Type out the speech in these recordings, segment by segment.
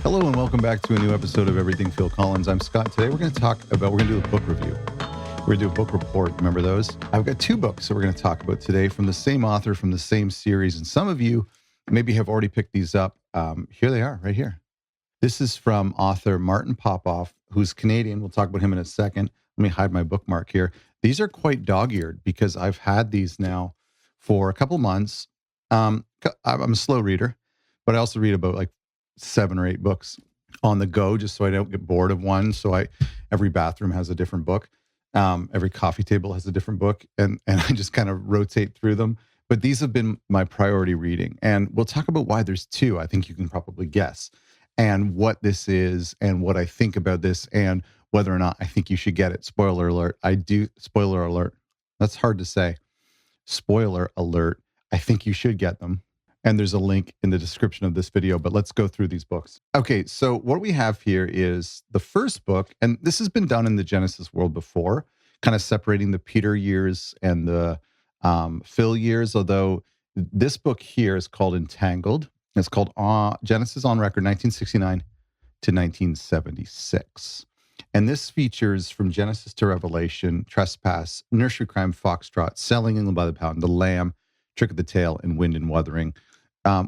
Hello and welcome back to a new episode of Everything Phil Collins. I'm Scott. Today we're going to do a book review. We're going to do a book report. Remember those? I've got two books that we're going to talk about today from the same author, from the same series. And some of you maybe have already picked these up. Here they are, right here. This is from author Martin Popoff, who's Canadian. We'll talk about him in a second. Let me hide my bookmark here. These are quite dog-eared because I've had these now for a couple months. I'm a slow reader, but I also read about like 7 or 8 books on the go, just so I don't get bored of one. So every bathroom has a different book. Every coffee table has a different book, and I just kind of rotate through them. But these have been my priority reading, and we'll talk about why there's two. I think you can probably guess, and what this is, and what I think about this, and whether or not I think you should get it. Spoiler alert. I do. Spoiler alert. That's hard to say. Spoiler alert. I think you should get them. And there's a link in the description of this video, but let's go through these books. Okay, so what we have here is the first book, and this has been done in the Genesis world before, kind of separating the Peter years and the Phil years, although this book here is called Entangled. It's called Genesis on Record, 1969 to 1976. And this features from Genesis to Revelation, Trespass, Nursery Crime, Foxtrot, Selling England by the Pound, The Lamb, Trick of the Tail, and Wind and Wuthering.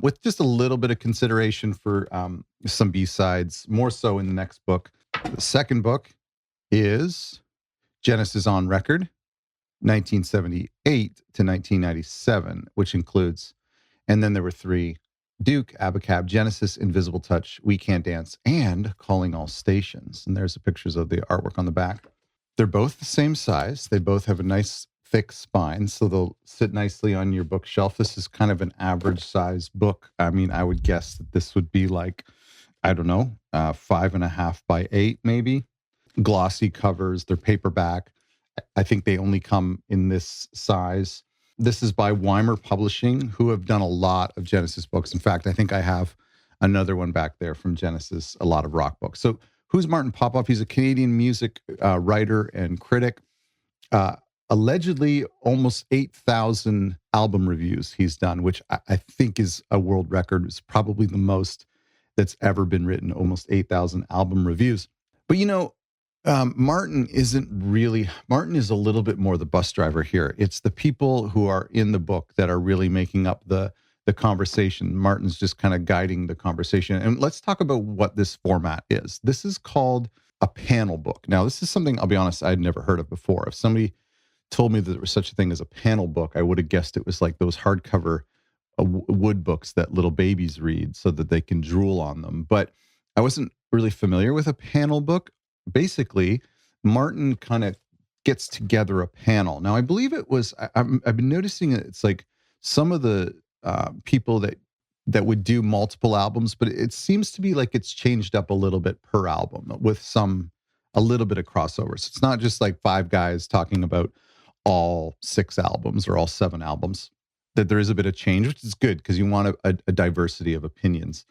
With just a little bit of consideration for some B-sides, more so in the next book. The second book is Genesis on Record, 1978 to 1997, which includes, and then there were 3, Duke, Abacab, Genesis, Invisible Touch, We Can't Dance, and Calling All Stations. And there's the pictures of the artwork on the back. They're both the same size. They both have a nice thick spine, so they'll sit nicely on your bookshelf. This is kind of an average size book. I mean, I would guess that this would be like, I don't know, 5.5 by 8, maybe. Glossy covers, they're paperback. I think they only come in this size. This is by Weimer Publishing, who have done a lot of Genesis books. In fact, I think I have another one back there from Genesis, a lot of rock books. So who's Martin Popoff? He's a Canadian music writer and critic. Allegedly almost 8,000 album reviews he's done, which I think is a world record. It's probably the most that's ever been written, almost 8,000 album reviews. But Martin is a little bit more the bus driver here. It's the people who are in the book that are really making up the conversation. Martin's just kind of guiding the conversation. And let's talk about what this format is. This is called a panel book. Now, this is something, I'll be honest, I'd never heard of before. If somebody told me that there was such a thing as a panel book, I would have guessed it was like those hardcover wood books that little babies read so that they can drool on them. But I wasn't really familiar with a panel book. Basically, Martin kind of gets together a panel. Now, I believe it was, I've been noticing it's like some of the people that would do multiple albums, but it seems to be like it's changed up a little bit per album with a little bit of crossovers. So it's not just like 5 guys talking about all 6 albums or all 7 albums, that there is a bit of change, which is good because you want a diversity of opinions.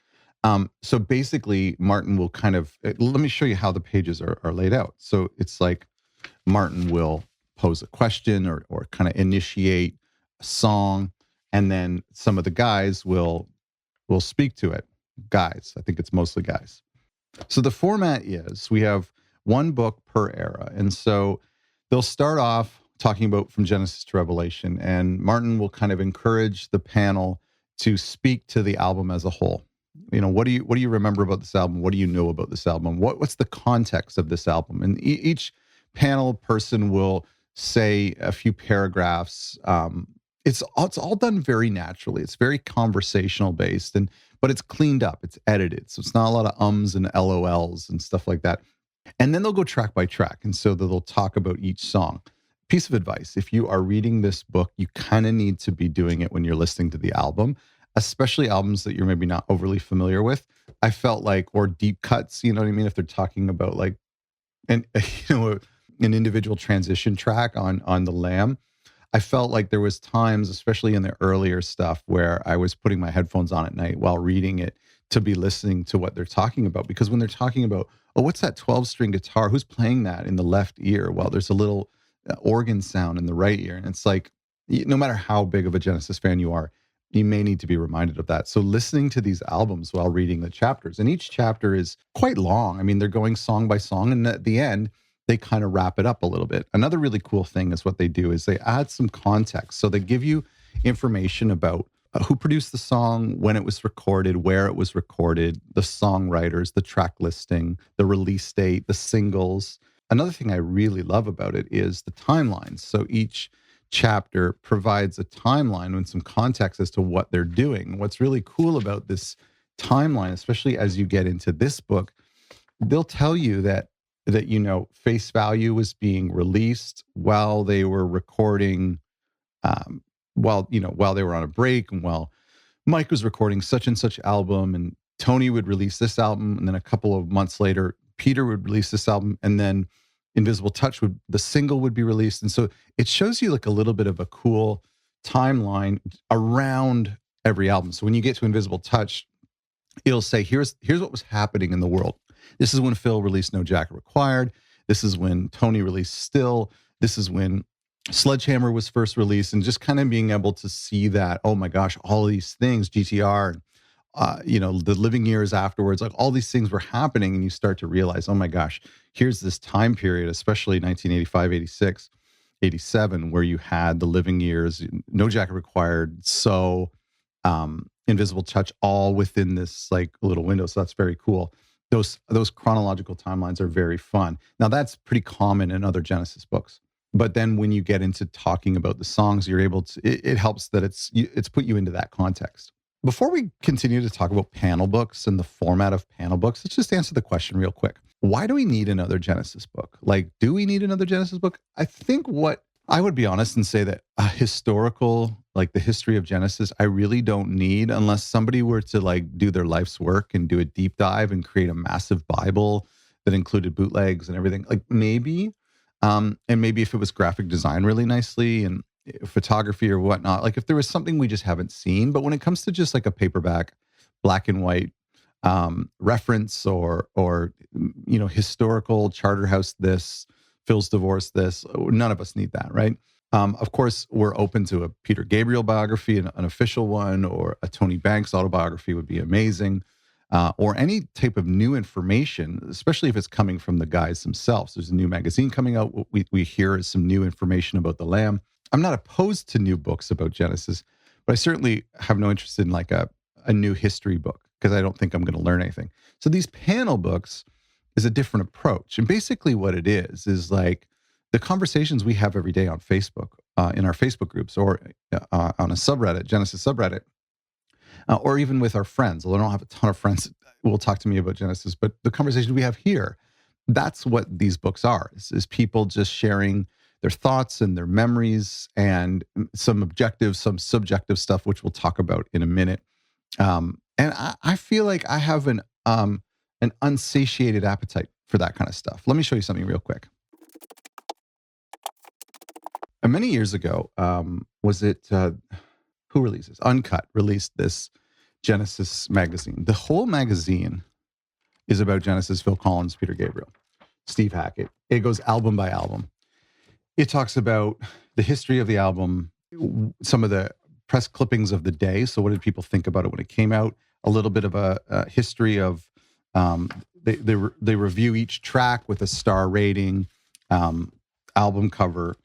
So basically, Martin will kind of, let me show you how the pages are laid out. So it's like Martin will pose a question or kind of initiate a song, and then some of the guys will speak to it. Guys, I think it's mostly guys. So the format is we have one book per era. And so they'll start off talking about from Genesis to Revelation, and Martin will kind of encourage the panel to speak to the album as a whole. What do you remember about this album? What do you know about this album? What's the context of this album? And each panel person will say a few paragraphs. It's all done very naturally. It's very conversational based, but it's cleaned up. It's edited, so it's not a lot of ums and LOLs and stuff like that. And then they'll go track by track, and so they'll talk about each song. Piece of advice: if you are reading this book, you kind of need to be doing it when you're listening to the album, especially albums that you're maybe not overly familiar with. I felt like, or deep cuts, you know what I mean? If they're talking about like an individual transition track on The Lamb, I felt like there was times, especially in the earlier stuff, where I was putting my headphones on at night while reading it to be listening to what they're talking about. Because when they're talking about, oh, what's that 12-string guitar? Who's playing that in the left ear? Well, there's a little organ sound in the right ear. And it's like, no matter how big of a Genesis fan you are, you may need to be reminded of that. So listening to these albums while reading the chapters, and each chapter is quite long. I mean, they're going song by song, and at the end, they kind of wrap it up a little bit. Another really cool thing is what they do is they add some context. So they give you information about who produced the song, when it was recorded, where it was recorded, the songwriters, the track listing, the release date, the singles. Another thing I really love about it is the timelines. So each chapter provides a timeline and some context as to what they're doing. What's really cool about this timeline, especially as you get into this book, they'll tell you that Face Value was being released while they were recording, while they were on a break, and while Mike was recording such and such album, and Tony would release this album, and then a couple of months later, Peter would release this album, and then Invisible Touch the single would be released. And so it shows you like a little bit of a cool timeline around every album. So when you get to Invisible Touch, it'll say, here's what was happening in the world. This is when Phil released No Jacket Required. This is when Tony released Still. This is when Sledgehammer was first released, and just kind of being able to see that, oh my gosh, all of these things, GTR, the living years afterwards, like all these things were happening, and you start to realize, oh my gosh, here's this time period, especially 1985, 86, 87, where you had the living years, No Jacket Required, so Invisible Touch, all within this like little window. So that's very cool. Those chronological timelines are very fun. Now that's pretty common in other Genesis books. But then when you get into talking about the songs, you're able to, it helps that it's put you into that context. Before we continue to talk about panel books and the format of panel books, let's just answer the question real quick. Why do we need another Genesis book? Like, do we need another Genesis book? I think I would be honest and say that a historical, like the history of Genesis, I really don't need, unless somebody were to like do their life's work and do a deep dive and create a massive Bible that included bootlegs and everything. Like maybe, and maybe if it was graphic design really nicely and photography or whatnot, like if there was something we just haven't seen. But when it comes to just like a paperback, black and white reference or historical Charterhouse this, Phil's divorce this, none of us need that, right? Of course, we're open to a Peter Gabriel biography, an official one, or a Tony Banks autobiography would be amazing, or any type of new information, especially if it's coming from the guys themselves. There's a new magazine coming out. What we hear is some new information about the Lamb. I'm not opposed to new books about Genesis, but I certainly have no interest in like a new history book because I don't think I'm going to learn anything. So these panel books is a different approach. And basically what it is like the conversations we have every day on Facebook, in our Facebook groups, or on a subreddit, Genesis subreddit, or even with our friends. Although I don't have a ton of friends that will talk to me about Genesis, but the conversations we have here, that's what these books are, is people just sharing their thoughts and their memories and some objective, some subjective stuff, which we'll talk about in a minute. And I feel like I have an unsatiated appetite for that kind of stuff. Let me show you something real quick. Many years ago, was it, who releases? Uncut released this Genesis magazine. The whole magazine is about Genesis, Phil Collins, Peter Gabriel, Steve Hackett. It goes album by album. It talks about the history of the album, some of the press clippings of the day. So what did people think about it when it came out? A little bit of a history of, they review each track with a star rating, album cover,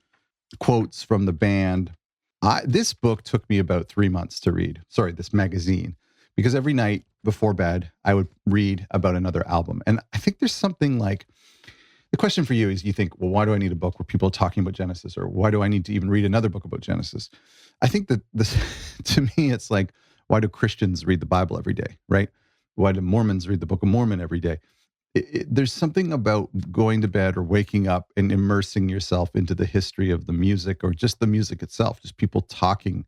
quotes from the band. This book took me about 3 months to read. Sorry, this magazine, because every night before bed, I would read about another album. And I think there's something like, the question for you is, you think, well, why do I need a book where people are talking about Genesis? Or why do I need to even read another book about Genesis? I think that this, to me, it's like, why do Christians read the Bible every day, right? Why do Mormons read the Book of Mormon every day? There's something about going to bed or waking up and immersing yourself into the history of the music, or just the music itself, just people talking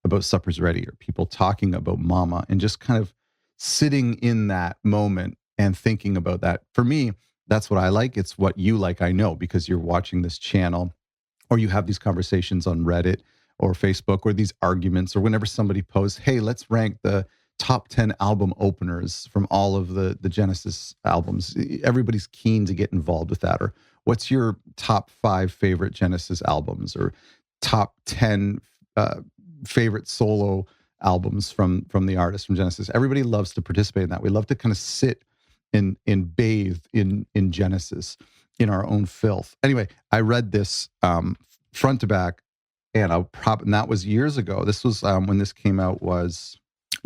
about Supper's Ready, or people talking about Mama, and just kind of sitting in that moment and thinking about that. For me, that's what I like. It's what you like, I know, because you're watching this channel, or you have these conversations on Reddit or Facebook, or these arguments, or whenever somebody posts, hey, let's rank the top 10 album openers from all of the Genesis albums. Everybody's keen to get involved with that. Or what's your top 5 favorite Genesis albums, or top 10 favorite solo albums from the artist from Genesis. Everybody loves to participate in that. We love to kind of sit and bathe in Genesis, in our own filth. Anyway, I read this front to back, and and that was years ago. This was when this came out was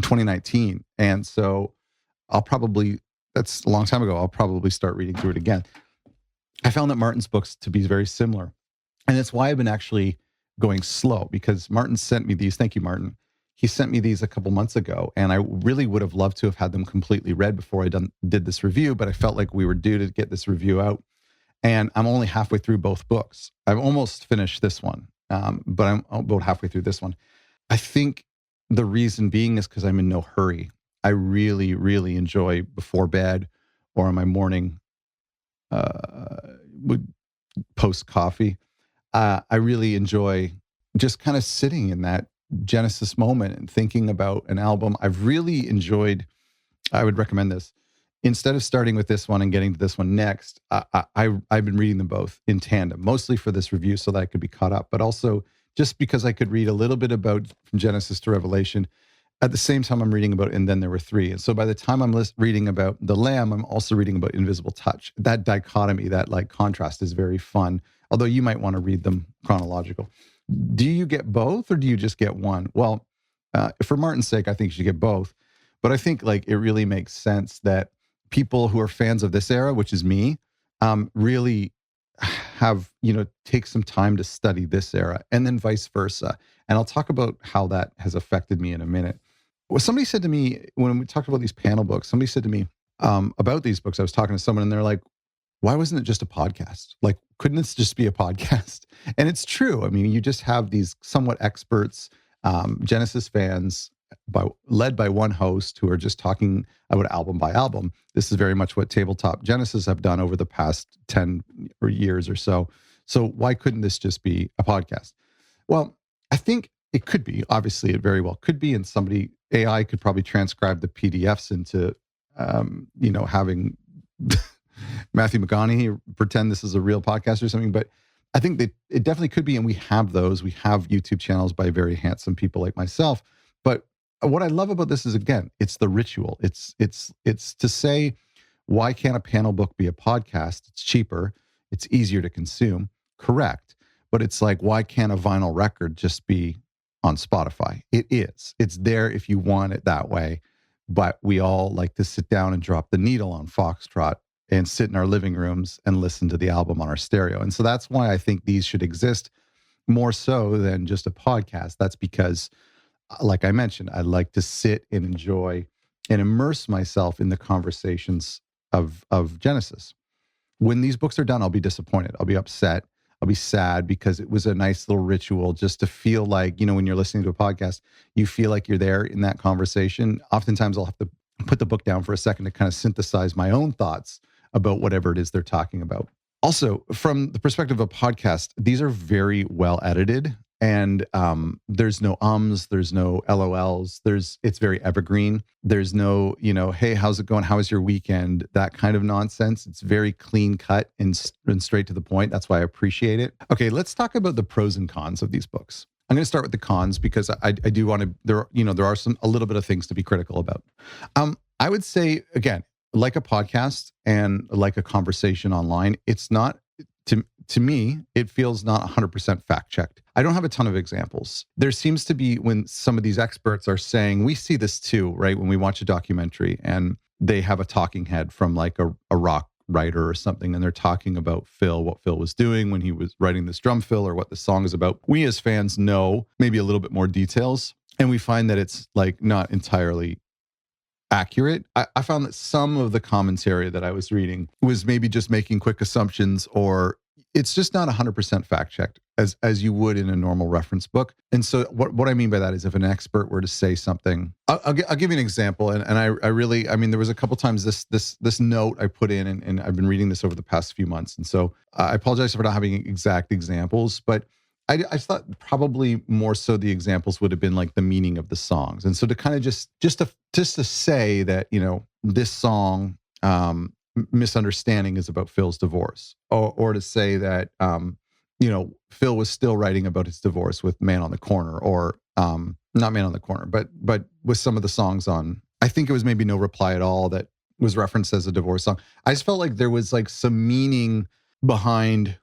2019, and so that's a long time ago. I'll probably start reading through it again. I found that Martin's books to be very similar. And that's why I've been actually going slow, because Martin sent me these. Thank you, Martin. He sent me these a couple months ago, and I really would have loved to have had them completely read before I did this review, but I felt like we were due to get this review out. And I'm only halfway through both books. I've almost finished this one, but I'm about halfway through this one. I think the reason being is because I'm in no hurry. I really, really enjoy before bed or in my morning post coffee. I really enjoy just kind of sitting in that Genesis moment and thinking about an album. I've really enjoyed. I would recommend this. Instead of starting with this one and getting to this one next, I've been reading them both in tandem, mostly for this review so that I could be caught up, but also just because I could read a little bit about from Genesis to Revelation. At the same time, I'm reading about, and then there were three. And so by the time I'm reading about The Lamb, I'm also reading about Invisible Touch. That dichotomy, that like contrast is very fun, although you might want to read them chronological. Do you get both or do you just get one? Well, for Martin's sake, I think you should get both. But I think like it really makes sense that people who are fans of this era, which is me, really have, take some time to study this era, and then vice versa. And I'll talk about how that has affected me in a minute. Well, somebody said to me, when we talked about these panel books, somebody said to me about these books, I was talking to someone and they're like, why wasn't it just a podcast? Like, couldn't this just be a podcast? And it's true. I mean, you just have these somewhat experts, Genesis fans, led by one host, who are just talking about album by album. This is very much what Tabletop Genesis have done over the past 10 years or so. So why couldn't this just be a podcast? Well, I think it could be. Obviously, it very well could be. And AI could probably transcribe the PDFs into, having Matthew McConaughey pretend this is a real podcast or something. But I think that it definitely could be. And we have those. We have YouTube channels by very handsome people like myself. But what I love about this is, again, it's the ritual. It's to say, why can't a panel book be a podcast? It's cheaper. It's easier to consume. Correct. But it's like, why can't a vinyl record just be on Spotify? It is. It's there if you want it that way. But we all like to sit down and drop the needle on Foxtrot and sit in our living rooms and listen to the album on our stereo. And so that's why I think these should exist more so than just a podcast. That's because, like I mentioned, I like to sit and enjoy and immerse myself in the conversations of Genesis. When these books are done, I'll be disappointed. I'll be upset. I'll be sad, because it was a nice little ritual just to feel like, when you're listening to a podcast, you feel like you're there in that conversation. Oftentimes I'll have to put the book down for a second to kind of synthesize my own thoughts about whatever it is they're talking about. Also, from the perspective of a podcast, these are very well edited. And there's no ums, there's no LOLs, it's very evergreen. There's no, hey, how's it going? How was your weekend? That kind of nonsense. It's very clean cut and straight to the point. That's why I appreciate it. Okay, let's talk about the pros and cons of these books. I'm going to start with the cons because I do want to, there are a little bit of things to be critical about. I would say, again, like a podcast and like a conversation online, it's not, to me, it feels not 100% fact checked. I don't have a ton of examples. There seems to be, when some of these experts are saying, we see this too, right? When we watch a documentary and they have a talking head from like a rock writer or something, and they're talking about Phil, what Phil was doing when he was writing this drum fill or what the song is about. We as fans know maybe a little bit more details, and we find that it's like not entirely accurate. I found that some of the commentary that I was reading was maybe just making quick assumptions, or it's just not 100% fact checked as you would in a normal reference book. And so what I mean by that is, if an expert were to say something, I'll give you an example. And I really, there was a couple times this note I put in, and I've been reading this over the past few months. And so I apologize for not having exact examples, but I thought probably more so the examples would have been like the meaning of the songs. And so to kind of just to say that, this song, Misunderstanding, is about Phil's divorce, or to say that Phil was still writing about his divorce with Man on the Corner, or not Man on the Corner, but with some of the songs on, I think it was maybe No Reply at All that was referenced as a divorce song. I just felt like there was like some meaning behind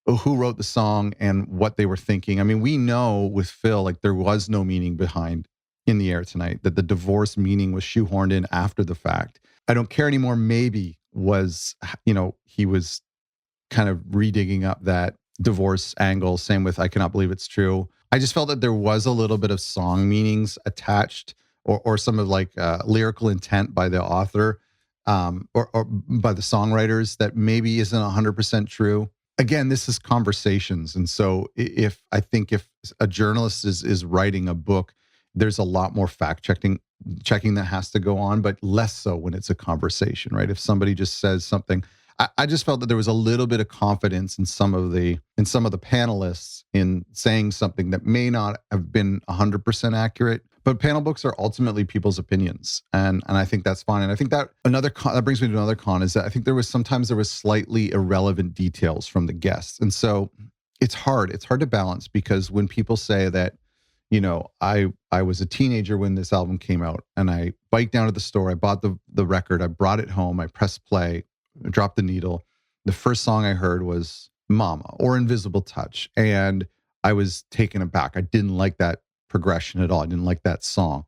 who wrote the song and what they were thinking. I mean, we know with Phil, like there was no meaning behind In the Air Tonight, that the divorce meaning was shoehorned in after the fact. I Don't Care Anymore maybe was, he was kind of redigging up that divorce angle. Same with I Cannot Believe It's True. I just felt that there was a little bit of song meanings attached, or some of like lyrical intent by the author, or by the songwriters, that maybe isn't 100% true. Again, this is conversations. And so if a journalist is writing a book, there's a lot more fact checking that has to go on, but less so when it's a conversation, right? If somebody just says something, I just felt that there was a little bit of confidence in some of the panelists in saying something that may not have been 100% accurate. But panel books are ultimately people's opinions, and I think that's fine. And I think that that brings me to another con, is that I think there was slightly irrelevant details from the guests, and so it's hard to balance, because when people say that, I was a teenager when this album came out, and I biked down to the store, I bought the record, I brought it home, I pressed play, dropped the needle. The first song I heard was Mama or Invisible Touch, and I was taken aback. I didn't like that progression at all. I didn't like that song,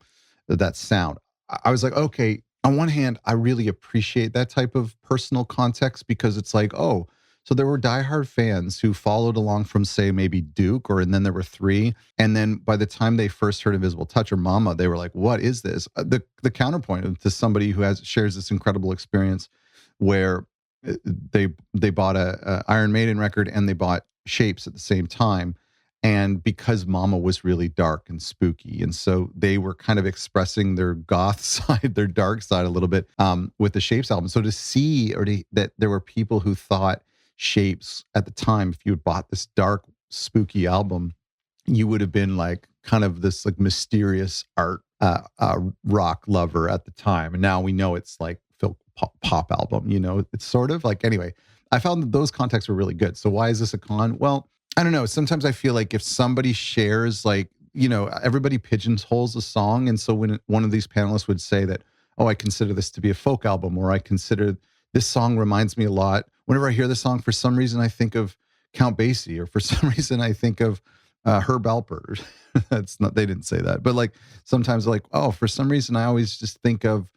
that sound. I was like, okay, on one hand, I really appreciate that type of personal context, because it's like, oh, so there were diehard fans who followed along from, say, maybe Duke, and then there were three. And then by the time they first heard Invisible Touch or Mama, they were like, what is this? The counterpoint to somebody who shares this incredible experience where they bought a Iron Maiden record and they bought Shapes at the same time. And because Mama was really dark and spooky, and so they were kind of expressing their goth side, their dark side a little bit, with the Shapes album. So to see, that there were people who thought Shapes at the time, if you had bought this dark, spooky album, you would have been like kind of this like mysterious art rock lover at the time. And now we know it's like Phil pop album, it's sort of like, anyway, I found that those contexts were really good. So why is this a con? Well, I don't know. Sometimes I feel like if somebody shares, like, everybody pigeonholes a song. And so when one of these panelists would say that, oh, I consider this to be a folk album, or I consider this song reminds me a lot. Whenever I hear this song, for some reason, I think of Count Basie, or for some reason, I think of Herb Alpert. They didn't say that. But like sometimes, like, oh, for some reason, I always just think of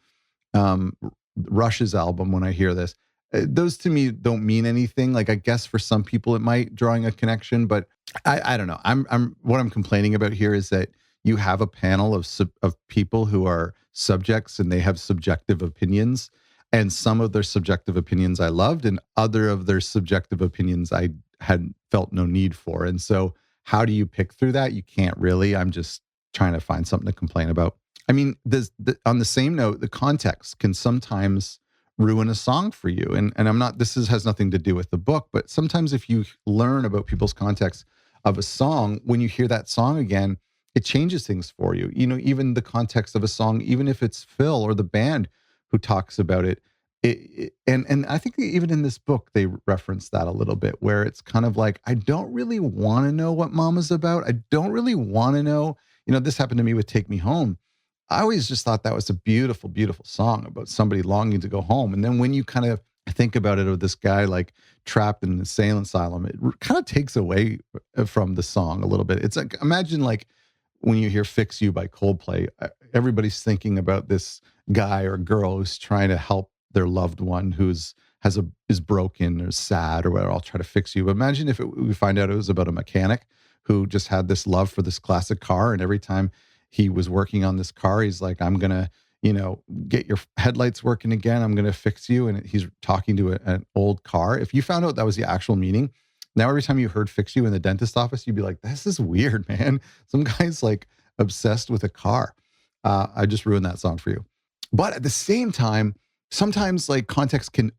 Rush's album when I hear this. Those to me don't mean anything. Like, I guess for some people it might, drawing a connection, but I don't know. What I'm complaining about here is that you have a panel of people who are subjects, and they have subjective opinions, and some of their subjective opinions I loved, and other of their subjective opinions I had felt no need for. And so how do you pick through that? You can't really. I'm just trying to find something to complain about. I mean, on the same note, the context can sometimes ruin a song for you. And I'm not, has nothing to do with the book, but sometimes if you learn about people's context of a song, when you hear that song again, it changes things for you. Even the context of a song, even if it's Phil or the band who talks about it, and I think even in this book, they reference that a little bit, where it's kind of like, I don't really want to know what Mama's about. I don't really want to know, this happened to me with Take Me Home. I always just thought that was a beautiful, beautiful song about somebody longing to go home. And then when you kind of think about it, of this guy like trapped in an insane asylum, it kind of takes away from the song a little bit. It's like, imagine like when you hear Fix You by Coldplay, everybody's thinking about this guy or girl who's trying to help their loved one is broken or sad or whatever. I'll try to fix you. But imagine if we find out it was about a mechanic who just had this love for this classic car, and every time he was working on this car, he's like, I'm going to, get your headlights working again. I'm going to fix you. And he's talking to an old car. If you found out that was the actual meaning, now every time you heard Fix You in the dentist office, you'd be like, this is weird, man. Some guy's like obsessed with a car. I just ruined that song for you. But at the same time, sometimes like context can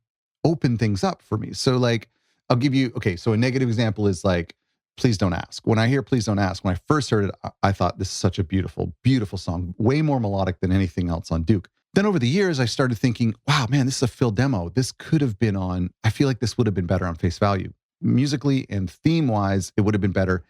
open things up for me. So like, I'll give you, okay, so a negative example is like, Please Don't Ask. When I hear Please Don't Ask, when I first heard it, I thought this is such a beautiful, beautiful song, way more melodic than anything else on Duke. Then over the years, I started thinking, wow, man, this is a Phil demo. This could have been on, I feel like this would have been better on Face Value. musically and theme wise, it would have been better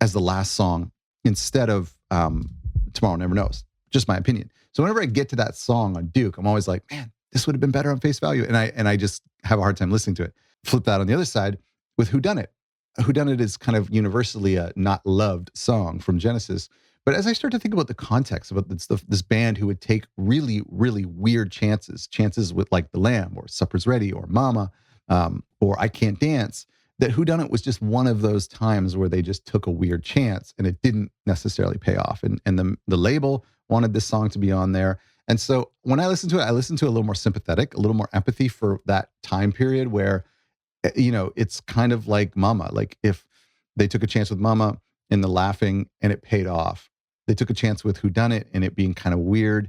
as the last song instead of Tomorrow Never Knows. Just my opinion. So whenever I get to that song on Duke, I'm always like, man, this would have been better on face value. And I just have a hard time listening to it. Flip that on the other side with Whodunit. Whodunit is kind of universally a not loved song from Genesis. But as I start to think about the context about this band who would take really, really weird chances with like The Lamb or Supper's Ready or Mama or I Can't Dance, that Whodunit was just one of those times where they just took a weird chance and it didn't necessarily pay off. And the label wanted this song to be on there. And so when I listen to it, I listen to it a little more sympathetic, a little more empathy for that time period where, it's kind of like Mama. Like if they took a chance with Mama and the laughing and it paid off. They took a chance with Whodunit and it being kind of weird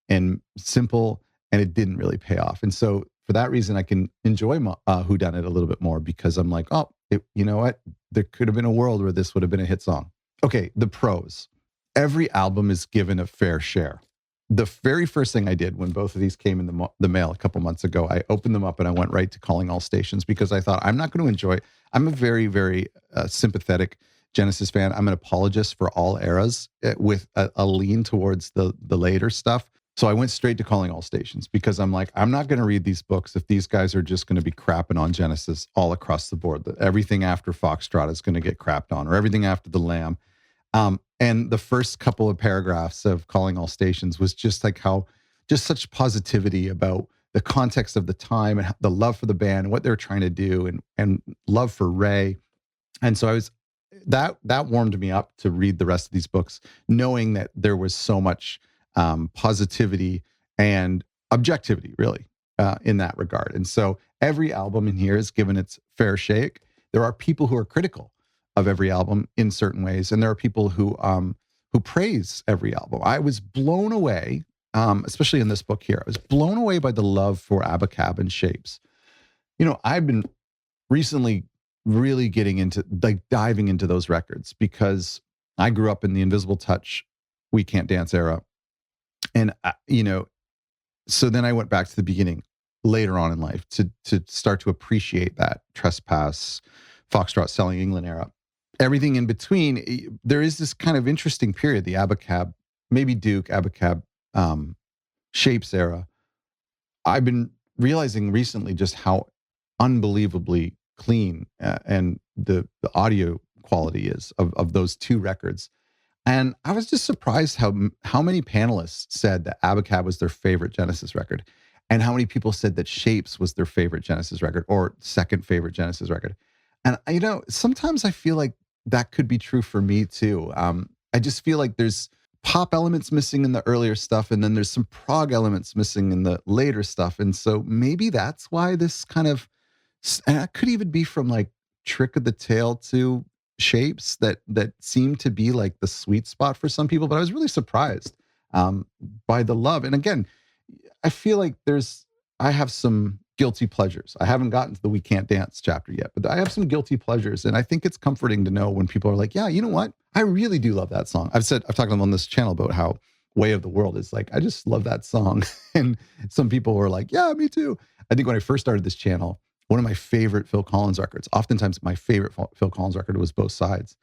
and simple and it didn't really pay off. And so for that reason, I can enjoy Whodunit a little bit more because I'm like, oh, you know what? There could have been a world where this would have been a hit song. Okay, the pros. Every album is given a fair share. The very first thing I did when both of these came in the mail a couple months ago, I opened them up and I went right to Calling All Stations because I thought I'm not going to enjoy. I'm a very, very sympathetic Genesis fan. I'm an apologist for all eras with a lean towards the later stuff. So I went straight to Calling All Stations because I'm like, I'm not going to read these books if these guys are just going to be crapping on Genesis all across the board. Everything after Foxtrot is going to get crapped on, or everything after The Lamb. And the first couple of paragraphs of Calling All Stations was just like just such positivity about the context of the time and the love for the band and what they're trying to do and love for Ray. And so that warmed me up to read the rest of these books, knowing that there was so much positivity and objectivity really in that regard. And so every album in here is given its fair shake. There are people who are critical of every album in certain ways, and there are people who praise every album. I was blown away, especially in this book here. I was blown away by the love for Abacab and Shapes. I've been recently really getting into diving into those records because I grew up in the Invisible Touch, We Can't Dance era, and so then I went back to the beginning later on in life to start to appreciate that Trespass, Foxtrot, Selling England era. Everything in between, there is this kind of interesting period, the Abacab, maybe Duke, Abacab, Shapes era. I've been realizing recently just how unbelievably clean and the audio quality is of those two records. And I was just surprised how many panelists said that Abacab was their favorite Genesis record, and how many people said that Shapes was their favorite Genesis record or second favorite Genesis record. And sometimes I feel like that could be true for me too. I just feel like there's pop elements missing in the earlier stuff, and then there's some prog elements missing in the later stuff. And so maybe that's why this kind of, and it could even be from like Trick of the Tail to Shapes that seem to be like the sweet spot for some people. But I was really surprised by the love. And again, I feel like I have some guilty pleasures. I haven't gotten to the We Can't Dance chapter yet, but I have some guilty pleasures. And I think it's comforting to know when people are like, yeah, you know what? I really do love that song. I've talked on this channel about how Way of the World is like, I just love that song. And some people were like, yeah, me too. I think when I first started this channel, one of my favorite Phil Collins records, oftentimes my favorite Phil Collins record was Both Sides.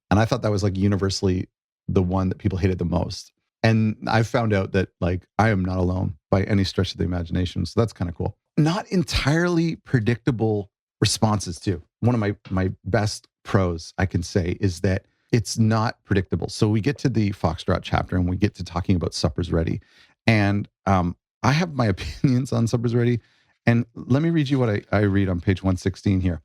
And I thought that was like universally the one that people hated the most. And I found out that like, I am not alone by any stretch of the imagination. So that's kind of cool. Not entirely predictable responses too. One of my best pros I can say is that it's not predictable. So we get to the Foxtrot chapter and we get to talking about Supper's Ready. And I have my opinions on Supper's Ready. And let me read you what I read on page 116 here.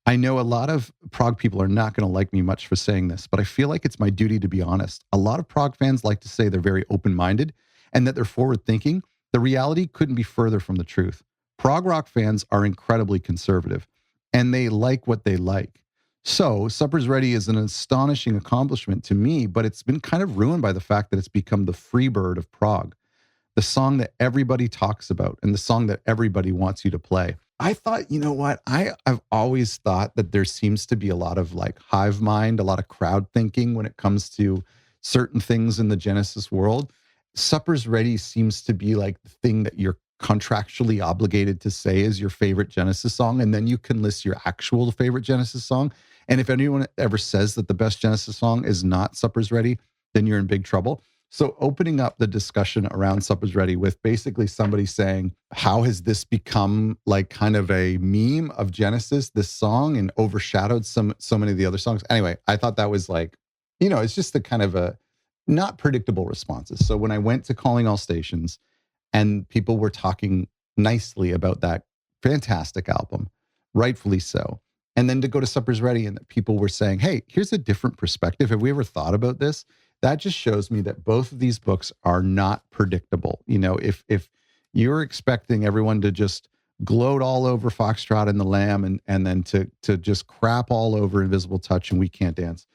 I know a lot of prog people are not going to like me much for saying this, but I feel like it's my duty to be honest. A lot of prog fans like to say they're very open-minded and that they're forward-thinking. The reality couldn't be further from the truth. Prog rock fans are incredibly conservative, and they like what they like. So Supper's Ready is an astonishing accomplishment to me, but it's been kind of ruined by the fact that it's become the Freebird of prog, the song that everybody talks about and the song that everybody wants you to play. I thought, you know what? I've always thought that there seems to be a lot of like hive mind, a lot of crowd thinking when it comes to certain things in the Genesis world. Supper's Ready seems to be like the thing that you're contractually obligated to say is your favorite Genesis song, and then you can list your actual favorite Genesis song. And if anyone ever says that the best Genesis song is not Supper's Ready, then you're in big trouble. So opening up the discussion around Supper's Ready with basically somebody saying, how has this become like kind of a meme of Genesis, this song, and overshadowed so many of the other songs? Anyway, I thought that was like, it's just the kind of a not predictable responses. So when I went to Calling All Stations and people were talking nicely about that fantastic album, rightfully so. And then to go to Supper's Ready and people were saying, hey, here's a different perspective. Have we ever thought about this? That just shows me that both of these books are not predictable. If you're expecting everyone to just gloat all over Foxtrot and the Lamb and then to just crap all over Invisible Touch and We Can't Dance,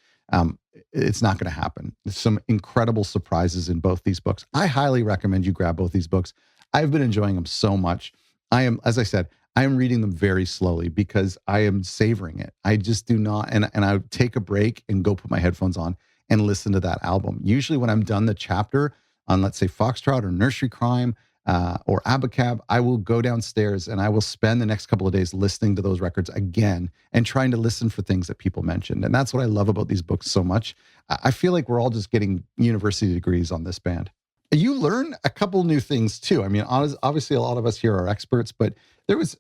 it's not going to happen. There's some incredible surprises in both these books. I highly recommend you grab both these books. I've been enjoying them so much. As I said, I am reading them very slowly because I am savoring it. I just do not, and I take a break and go put my headphones on and listen to that album. Usually when I'm done the chapter on, let's say, Foxtrot or Nursery Crime or Abacab, I will go downstairs and I will spend the next couple of days listening to those records again and trying to listen for things that people mentioned. And that's what I love about these books so much. I feel like we're all just getting university degrees on this band. You learn a couple new things too. I mean, obviously a lot of us here are experts, but there was,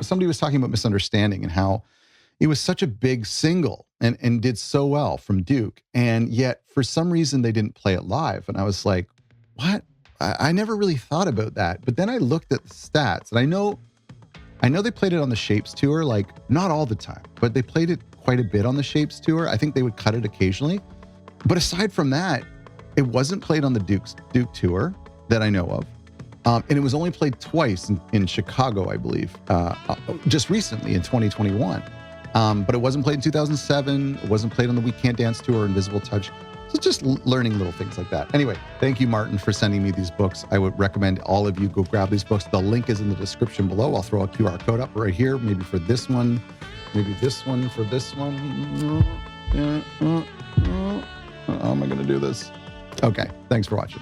somebody was talking about Misunderstanding and how it was such a big single and did so well from Duke. And yet for some reason they didn't play it live. And I was like, what? I never really thought about that. But then I looked at the stats and I know they played it on the Shapes tour, like not all the time, but they played it quite a bit on the Shapes tour. I think they would cut it occasionally. But aside from that, it wasn't played on the Duke tour that I know of. And it was only played twice in Chicago, I believe, just recently in 2021. But it wasn't played in 2007. It wasn't played on the We Can't Dance tour or Invisible Touch. So just learning little things like that. Anyway, thank you, Martin, for sending me these books. I would recommend all of you go grab these books. The link is in the description below. I'll throw a QR code up right here, maybe for this one, maybe this one for this one. How am I going to do this? Okay, thanks for watching.